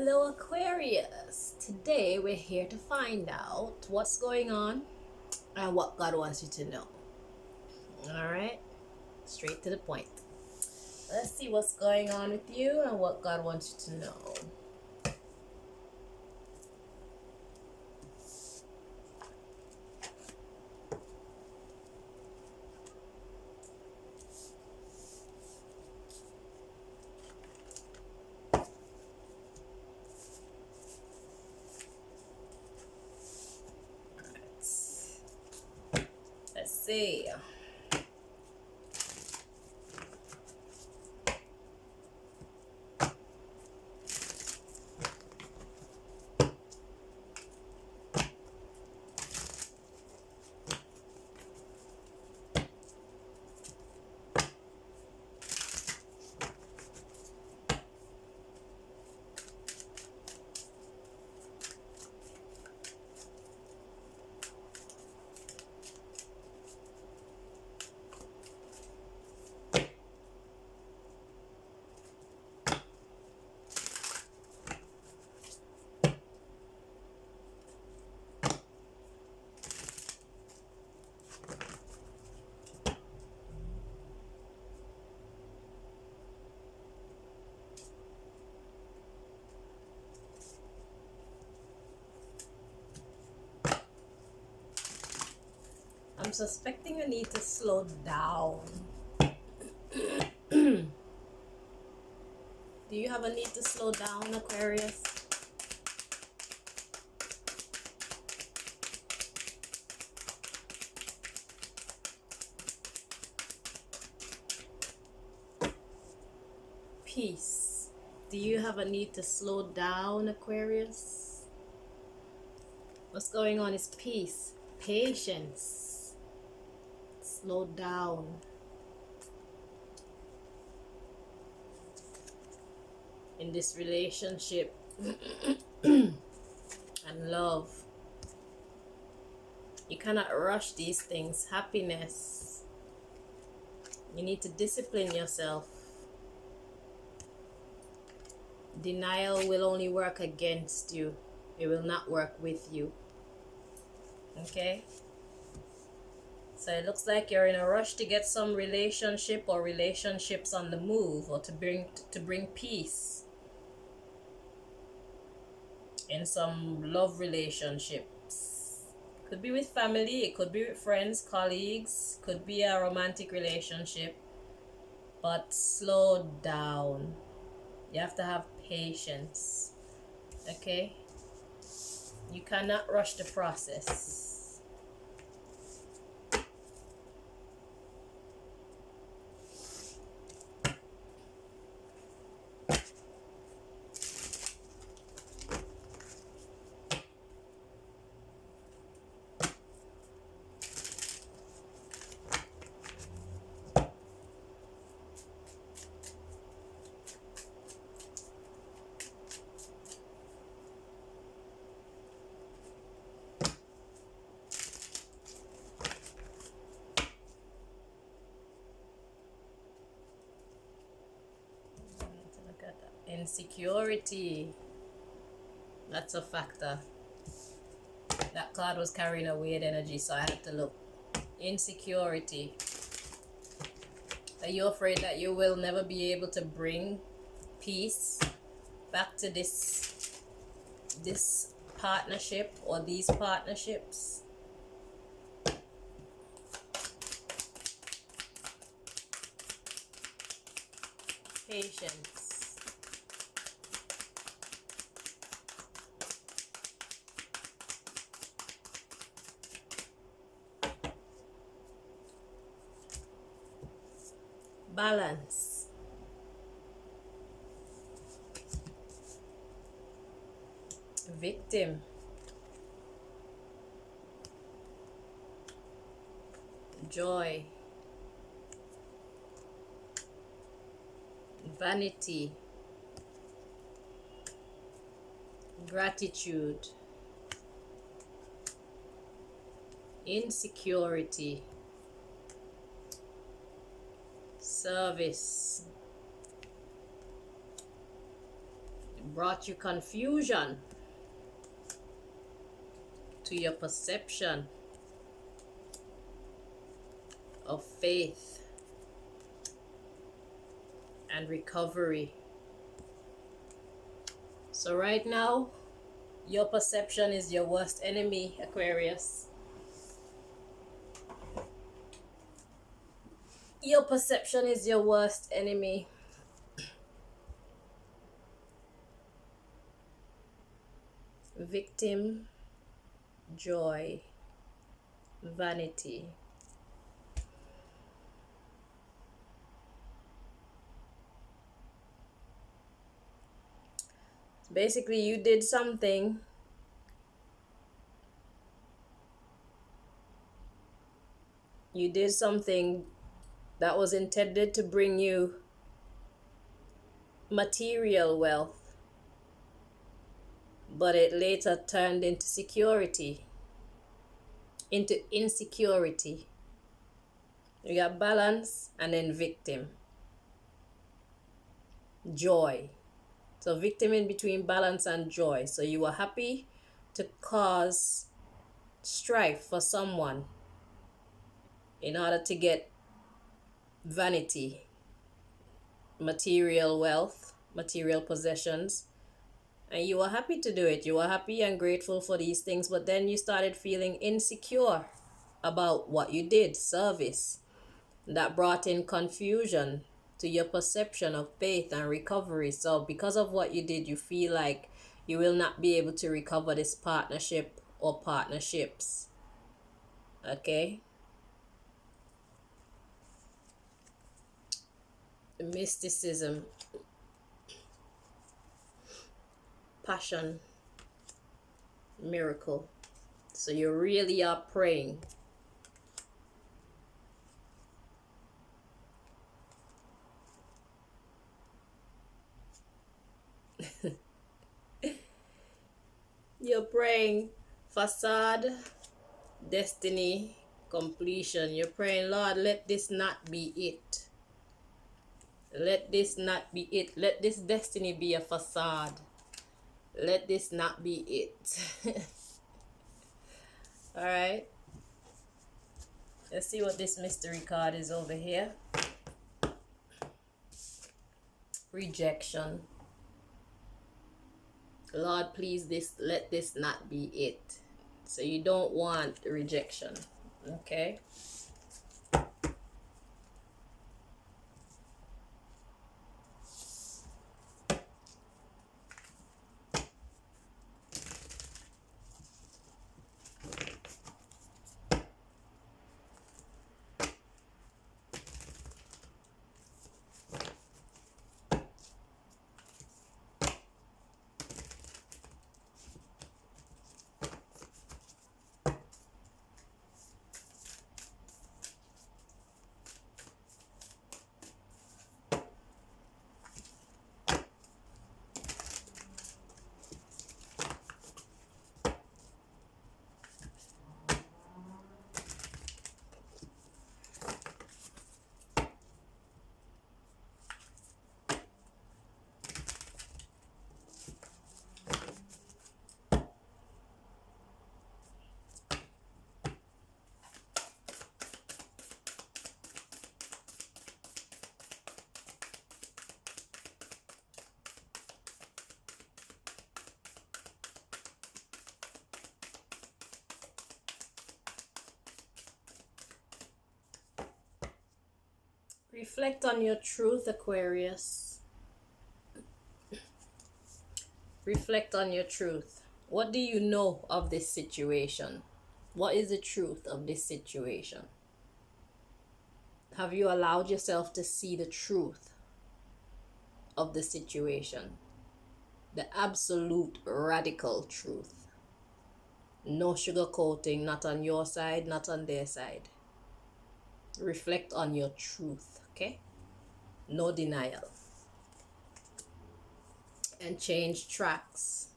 Hello Aquarius! Today we're here to find out what's going on and what God wants you to know. Alright? Straight to the point. Let's see what's going on with you and what God wants you to know. Let's see. I'm suspecting you need to slow down. Do you have a need to slow down, Aquarius? Peace. Do you have a need to slow down, Aquarius? What's going on is peace, patience. Slow down. In this relationship and love, you cannot rush these things. Happiness, you need to discipline yourself. Denial will only work against you. It will not work with you. Okay? So it looks like you're in a rush to get some relationship or relationships on the move, or to bring peace in some love relationships. Could be with family, it could be with friends, colleagues, could be a romantic relationship. But slow down. You have to have patience. Okay? You cannot rush the process. Insecurity, that's a factor. That card was carrying a weird energy, so I had to look. Insecurity. Are you afraid that you will never be able to bring peace back to this partnership or these partnerships? Patience. Balance. Victim. Joy. Vanity. Gratitude. Insecurity. Service. brought you confusion to your perception of faith and recovery. So right now, your perception is your worst enemy, Aquarius. Your perception is your worst enemy. Victim, joy, vanity. Basically, you did something that was intended to bring you material wealth, but it later turned into insecurity. You got balance and then victim, joy. So victim in between balance and joy. So you were happy to cause strife for someone in order to get vanity, material wealth, material possessions. And you were happy to do it. You were happy and grateful for these things, but then you started feeling insecure about what you did, service. That brought in confusion to your perception of faith and recovery. So because of what you did, you feel like you will not be able to recover this partnership or partnerships. Okay? Mysticism, passion, miracle. So you really are praying. You're praying facade, destiny, completion. You're praying, Lord, let this not be it. Let this not be it. Let this destiny be a facade. Let this not be it. Alright. Let's see what this mystery card is over here. Rejection. Lord, please, let this not be it. So you don't want rejection. Okay. Reflect on your truth, Aquarius. Reflect on your truth. What do you know of this situation? What is the truth of this situation? Have you allowed yourself to see the truth of the situation? The absolute radical truth. No sugarcoating, not on your side, not on their side. Reflect on your truth, okay? No denial. And change tracks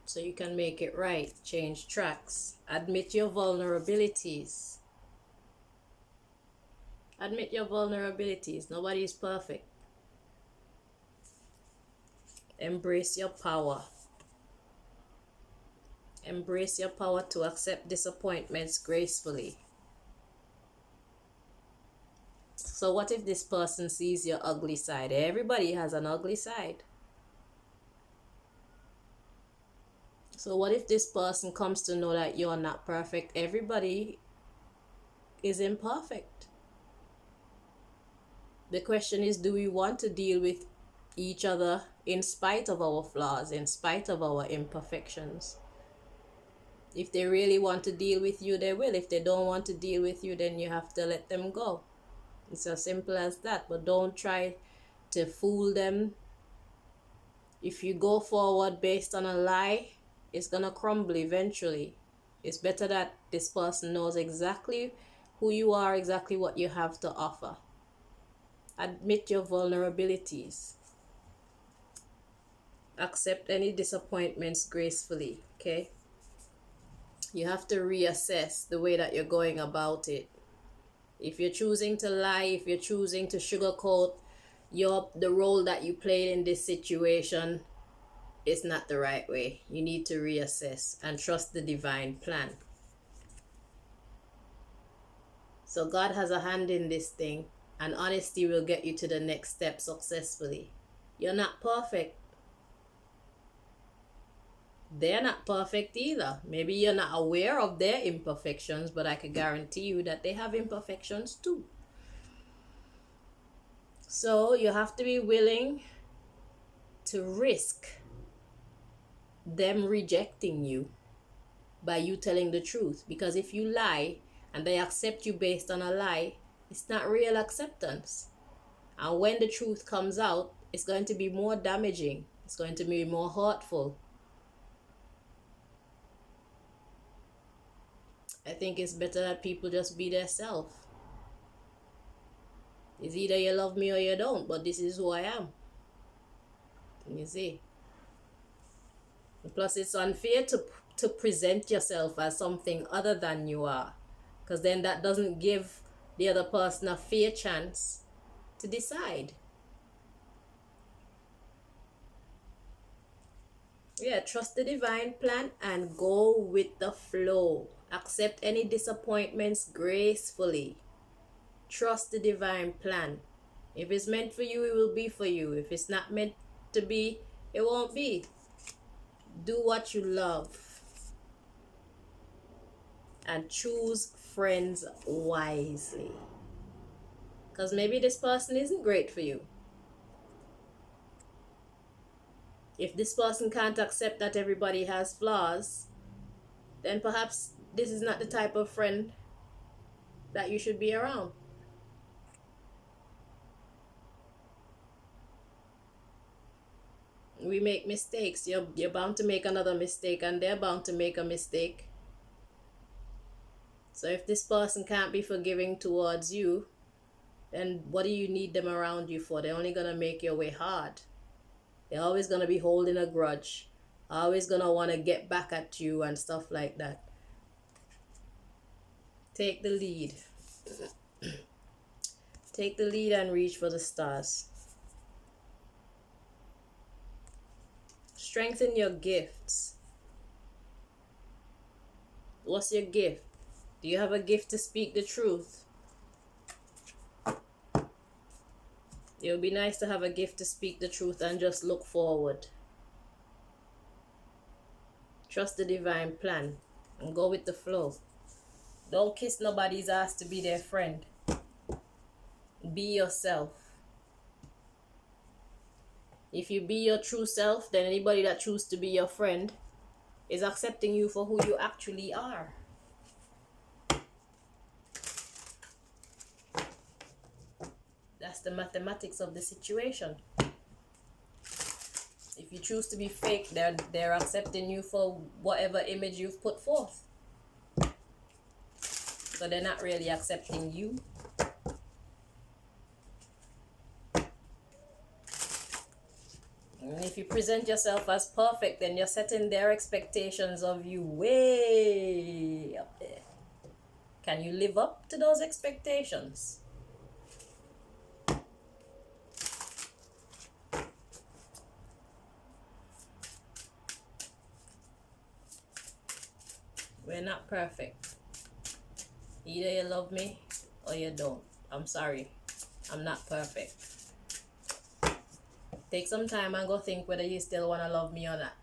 so you can make it right. Change tracks. Admit your vulnerabilities. Admit your vulnerabilities. Nobody is perfect. Embrace your power. Embrace your power to accept disappointments gracefully. So what if this person sees your ugly side? Everybody has an ugly side. So what if this person comes to know that you're not perfect? Everybody is imperfect. The question is, do we want to deal with each other in spite of our flaws, in spite of our imperfections? If they really want to deal with you, they will. If they don't want to deal with you, then you have to let them go. It's as simple as that. But don't try to fool them. If you go forward based on a lie, it's gonna crumble eventually. It's better that this person knows exactly who you are, exactly what you have to offer. Admit your vulnerabilities. Accept any disappointments gracefully, okay? You have to reassess the way that you're going about it. If you're choosing to lie, if you're choosing to sugarcoat the role that you played in this situation, it's not the right way. You need to reassess and trust the divine plan. So God has a hand in this thing, and honesty will get you to the next step successfully. You're not perfect. They're not perfect either. Maybe you're not aware of their imperfections, but I can guarantee you that they have imperfections too. So you have to be willing to risk them rejecting you by you telling the truth. Because if you lie and they accept you based on a lie, it's not real acceptance. And when the truth comes out, it's going to be more damaging. It's going to be more hurtful. I think it's better that people just be themselves. It's either you love me or you don't, but this is who I am. You see? Plus, it's unfair to present yourself as something other than you are, because then that doesn't give the other person a fair chance to decide. Yeah, trust the divine plan and go with the flow. Accept any disappointments gracefully. Trust the divine plan. If it's meant for you, it will be for you. If it's not meant to be, it won't be. Do what you love. And choose friends wisely. Because maybe this person isn't great for you. If this person can't accept that everybody has flaws, then perhaps this is not the type of friend that you should be around. We make mistakes. You're bound to make another mistake, and they're bound to make a mistake. So if this person can't be forgiving towards you, then what do you need them around you for? They're only going to make your way hard. They're always going to be holding a grudge, always going to want to get back at you and stuff like that. Take the lead. Take the lead and reach for the stars. Strengthen your gifts. What's your gift? Do you have a gift to speak the truth? It would be nice to have a gift to speak the truth and just look forward. Trust the divine plan and go with the flow. Don't kiss nobody's ass to be their friend. Be yourself. If you be your true self, then anybody that chooses to be your friend is accepting you for who you actually are. That's the mathematics of the situation. If you choose to be fake, they're accepting you for whatever image you've put forth. So they're not really accepting you. And if you present yourself as perfect, then you're setting their expectations of you way up there. Can you live up to those expectations? We're not perfect. Either you love me or you don't. I'm sorry. I'm not perfect. Take some time and go think whether you still want to love me or not.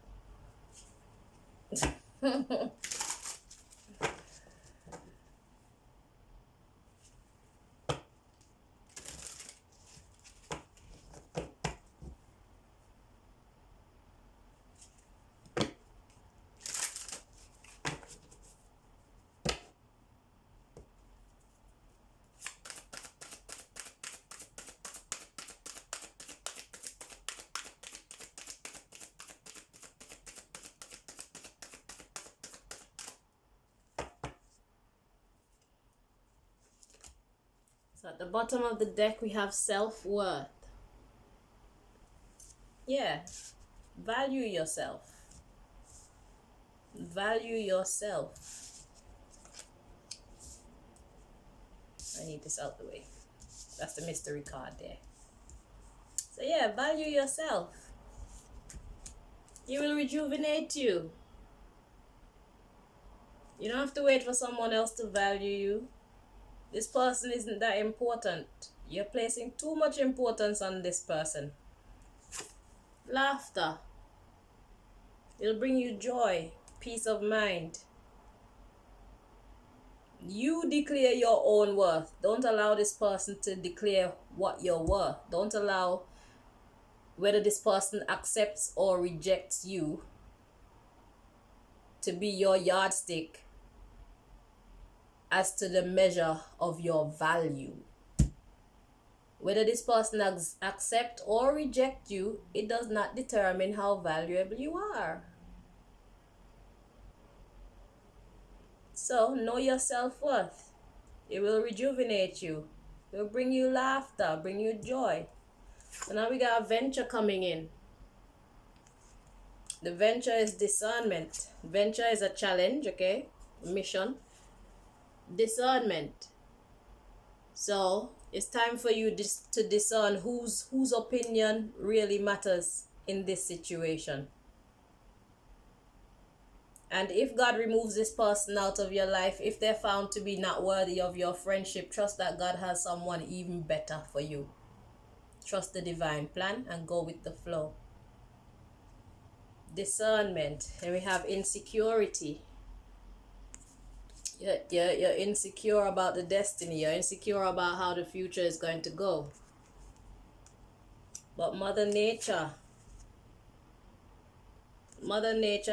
So at the bottom of the deck we have self-worth. Yeah, value yourself. Value yourself. I need this out the way. That's the mystery card there. So yeah, value yourself. It will rejuvenate you. You don't have to wait for someone else to value you. This person isn't that important. You're placing too much importance on this person. Laughter. It'll bring you joy, peace of mind. You declare your own worth. Don't allow this person to declare what you're worth. Don't allow whether this person accepts or rejects you to be your yardstick as to the measure of your value. Whether this person accept or reject you, it does not determine how valuable you are. So know your self-worth. It will rejuvenate you. It will bring you laughter, bring you joy. So now we got a venture coming in. The venture is discernment. Venture is a challenge, okay? Mission. Discernment. So it's time for you to discern whose opinion really matters in this situation. And if God removes this person out of your life, if they're found to be not worthy of your friendship, trust that God has someone even better for you. Trust the divine plan and go with the flow. Discernment. And we have insecurity. You're insecure about the destiny. You're insecure about how the future is going to go. But Mother Nature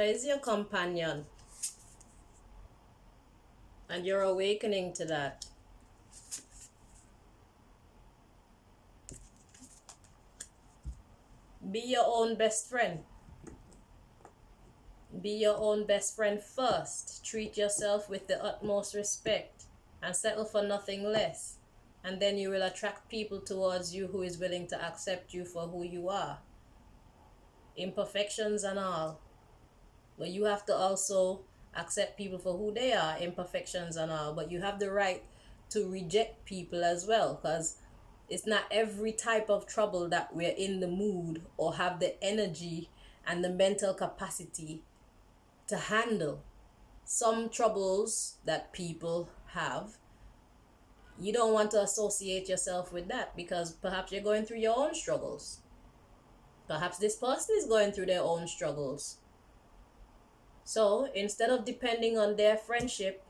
is your companion. And you're awakening to that. Be your own best friend. Be your own best friend first. Treat yourself with the utmost respect and settle for nothing less. And then you will attract people towards you who is willing to accept you for who you are. Imperfections and all. But you have to also accept people for who they are, imperfections and all. But you have the right to reject people as well, because it's not every type of trouble that we're in the mood or have the energy and the mental capacity to handle. Some troubles that people have, you don't want to associate yourself with that, because perhaps you're going through your own struggles. Perhaps this person is going through their own struggles. So instead of depending on their friendship,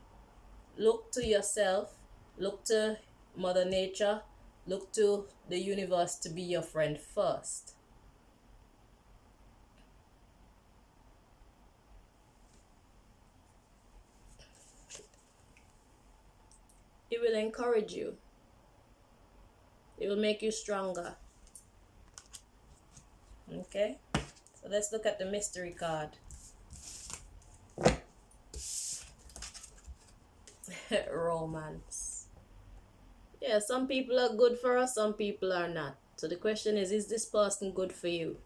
look to yourself, look to Mother Nature, look to the universe to be your friend first. It will encourage you. It will make you stronger. Okay? So let's look at the mystery card. Romance. Yeah, some people are good for us, some people are not. So the question is this person good for you?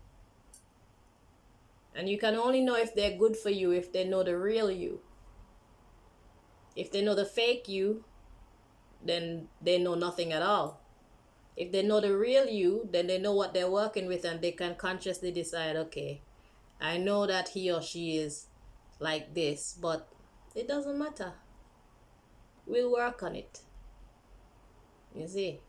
And you can only know if they're good for you if they know the real you. If they know the fake you, then they know nothing at all. If they know the real you, then they know what they're working with, and they can consciously decide, okay, I know that he or she is like this, but It doesn't matter. We'll work on it. You see?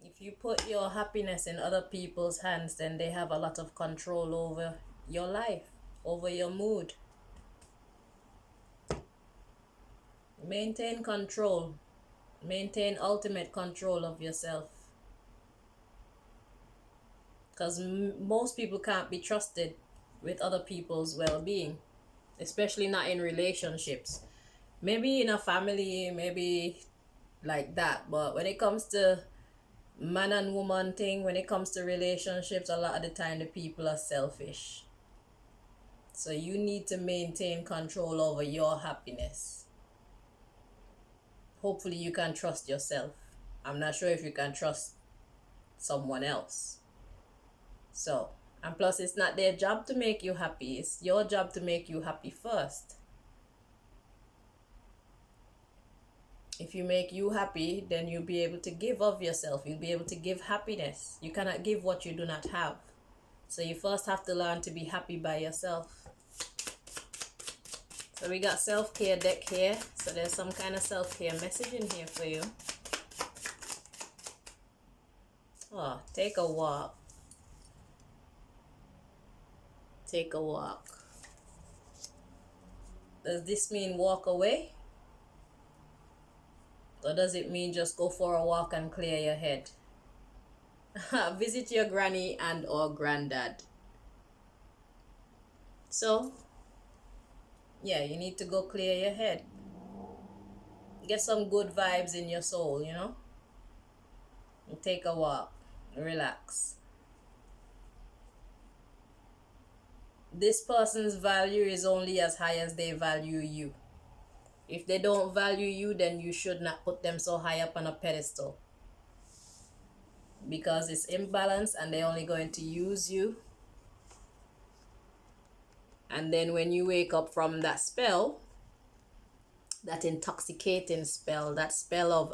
If you put your happiness in other people's hands, then they have a lot of control over your life, over your mood. Maintain control. Maintain ultimate control of yourself. Because most people can't be trusted with other people's well-being, especially not in relationships. Maybe in a family, maybe like that, but when it comes to man and woman thing, when it comes to relationships, a lot of the time the people are selfish. So you need to maintain control over your happiness. Hopefully you can trust yourself. I'm not sure if you can trust someone else. So, and plus it's not their job to make you happy. It's your job to make you happy first. If you make you happy, then you'll be able to give of yourself. You'll be able to give happiness. You cannot give what you do not have. So you first have to learn to be happy by yourself. So we got self-care deck here. So there's some kind of self-care message in here for you. Oh, take a walk. Take a walk. Does this mean walk away? Or does it mean just go for a walk and clear your head? Visit your granny and or granddad. So, yeah, you need to go clear your head. Get some good vibes in your soul, you know? And take a walk. Relax. This person's value is only as high as they value you. If they don't value you, then you should not put them so high up on a pedestal. Because it's imbalance and they're only going to use you. And then when you wake up from that spell, that intoxicating spell, that spell of,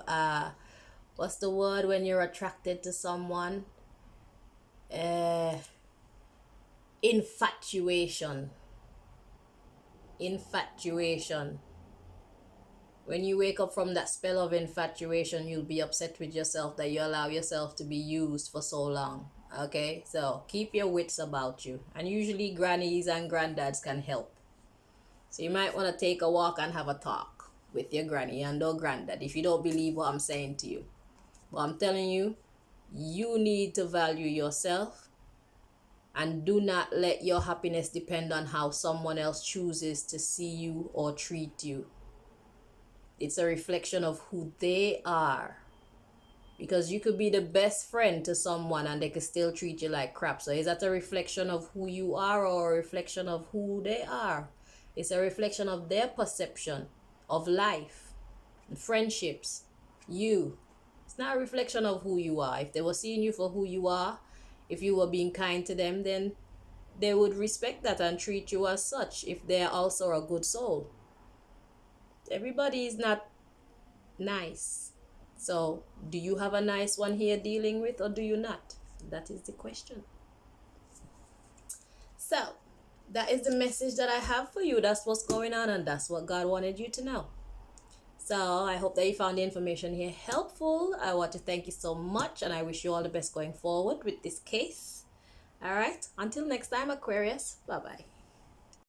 what's the word when you're attracted to someone? Infatuation. Infatuation. When you wake up from that spell of infatuation, you'll be upset with yourself that you allow yourself to be used for so long. Okay, so keep your wits about you. And usually grannies and granddads can help. So you might want to take a walk and have a talk with your granny and or granddad if you don't believe what I'm saying to you. But I'm telling you, you need to value yourself. And do not let your happiness depend on how someone else chooses to see you or treat you. It's a reflection of who they are. Because you could be the best friend to someone and they could still treat you like crap. So is that a reflection of who you are or a reflection of who they are? It's a reflection of their perception of life, friendships, you. It's not a reflection of who you are. If they were seeing you for who you are, if you were being kind to them, then they would respect that and treat you as such if they are also a good soul. Everybody is not nice. So, do you have a nice one here dealing with or do you not? That is the question. So, that is the message that I have for you. That's what's going on and that's what God wanted you to know. So, I hope that you found the information here helpful. I want to thank you so much and I wish you all the best going forward with this case. All right, until next time, Aquarius. Bye-bye.